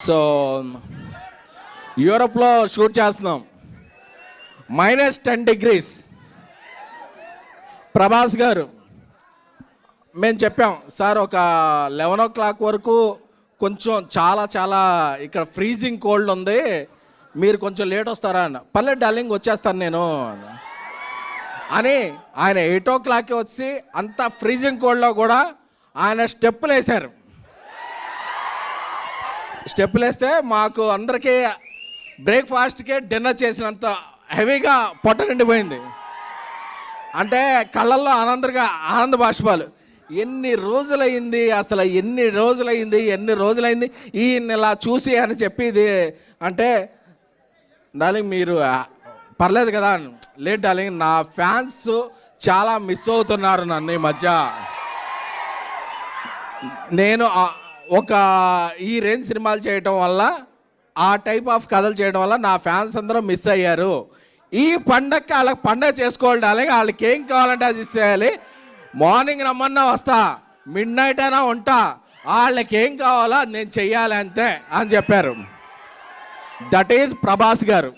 So యూరోప్లో shoot చేస్తున్నాం, -10 degrees. Prabhas గారు మేము చెప్పాం సార్, ఒక 11 o'clock వరకు కొంచెం చాలా ఇక్కడ ఫ్రీజింగ్ కోల్డ్ ఉంది, మీరు కొంచెం లేట్ వస్తారా అన్న. పర్లేదు డార్లింగ్ వచ్చేస్తాను నేను అని ఆయన 8 o'clock వచ్చి అంత ఫ్రీజింగ్ కోల్డ్లో కూడా ఆయన స్టెప్పులు వేశారు. స్టెప్పులు వేస్తే మాకు అందరికీ బ్రేక్ఫాస్ట్కే డిన్నర్ చేసినంత హెవీగా పొట్ట నిండిపోయింది. అంటే కళ్ళల్లో ఆనంద బాష్పాలు. ఎన్ని రోజులైంది అసలు, ఎన్ని రోజులైంది ఈయన ఇలా చూసి అని చెప్పేది. అంటే డార్లింగ్ మీరు పర్లేదు కదా, లేట్ డార్లింగ్, నా ఫ్యాన్స్ చాలా మిస్ అవుతున్నారు నన్ను ఈ మధ్య. నేను ఒక ఈ రేంజ్ సినిమాలు చేయటం వల్ల, ఆ టైప్ ఆఫ్ కథలు చేయడం వల్ల నా ఫ్యాన్స్ అందరూ మిస్ అయ్యారు. ఈ పండగకి వాళ్ళకి పండగ చేసుకోవాలి డార్లింగ్, వాళ్ళకి ఏం కావాలంటే అది ఇచ్చేయాలి. మార్నింగ్ రమ్మన్నా వస్తా, మిడ్-నైట్ అయినా ఉంటా, వాళ్ళకి ఏం కావాలో అది నేను చెయ్యాలి అంతే అని చెప్పారు. దట్ ఈజ్ ప్రభాస్ గారు.